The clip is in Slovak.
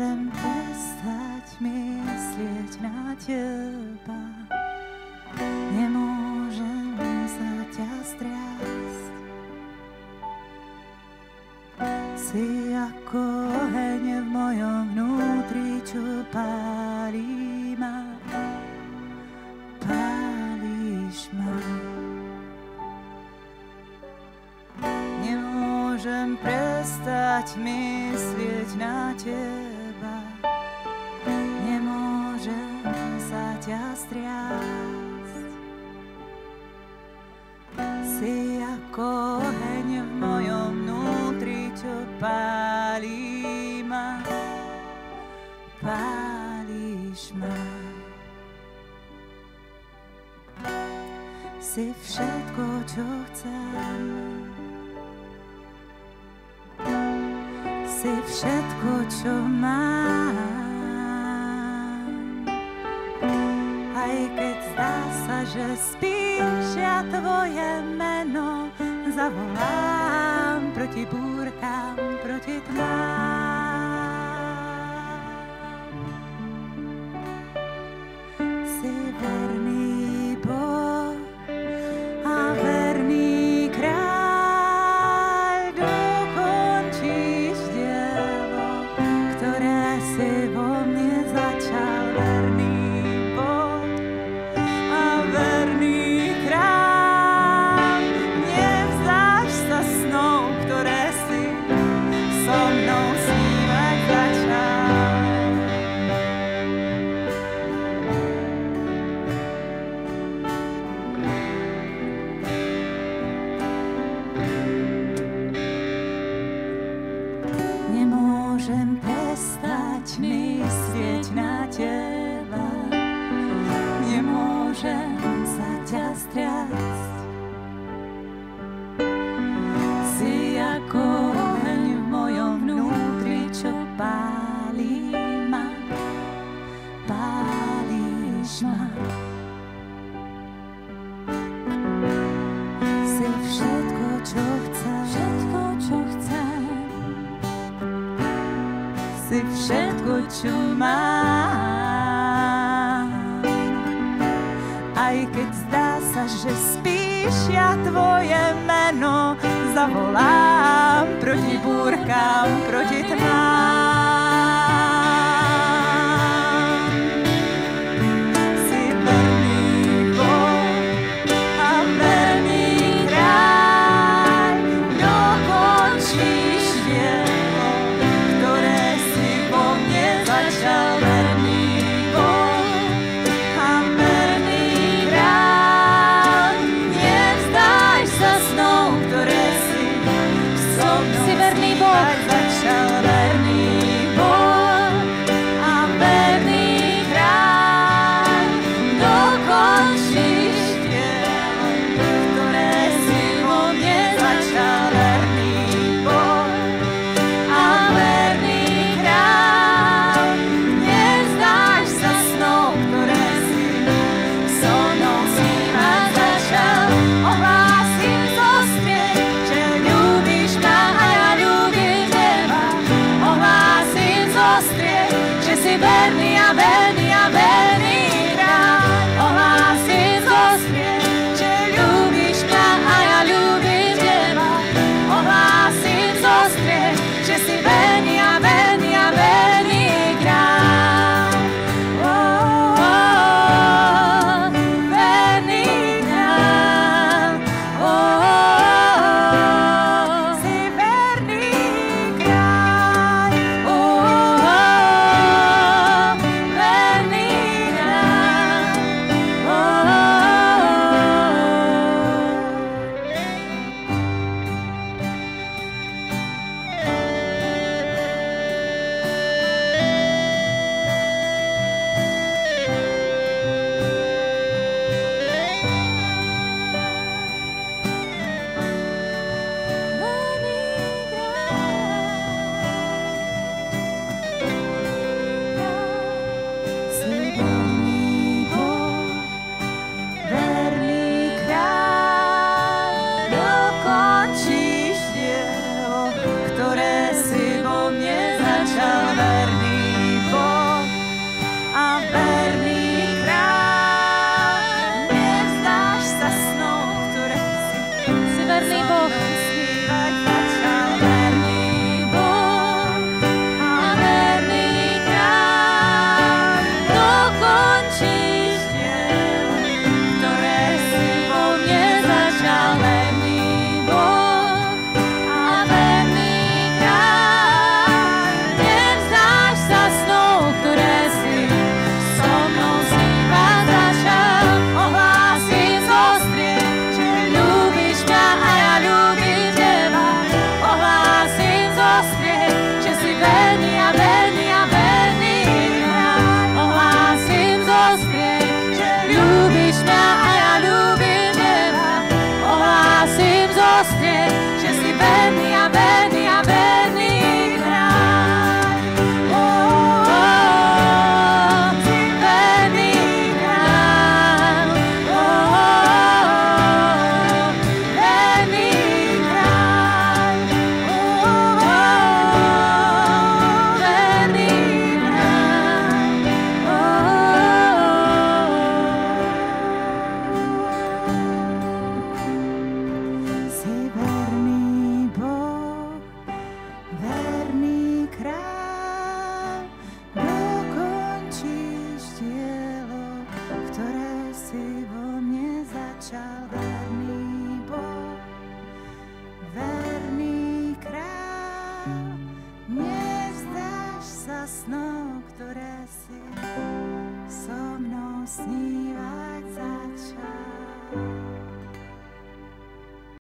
Nemôžem prestať myslieť na teba. Nemôžem sa ťa striasť. Si ako oheň v mojom vnútri, čo pálí ma. Pálíš ma. Nemôžem prestať myslieť na teba. Nemôžem sa ťa striasť. Si ako oheň v mojom vnútri, čo pálí ma. Pálíš ma. Si všetko, čo chcem. Si všetko, čo mám. Aj keď zdá sa, že spíš, ja tvoje meno zavolám proti búrkám, proti tmám. Si verný Boh a verný kráľ, dokončíš dielo, ktoré si vo mne začal. Verný Boh a verný kráľ, nevzdáš sa snov, ktoré si so mnou snívať začal. Nemôžem prestať myslieť na teba. Nemôžem sa ťa striasť. Si ako oheň v mojom vnútri, čo pálí ma. Pálíš ma. Si všetko, čo chcem. Všetko, čo chcem. Si všetko, čo mám. Aj keď zdá sa, že spíš, ja tvoje meno zavolám proti búrkám, proti tmám.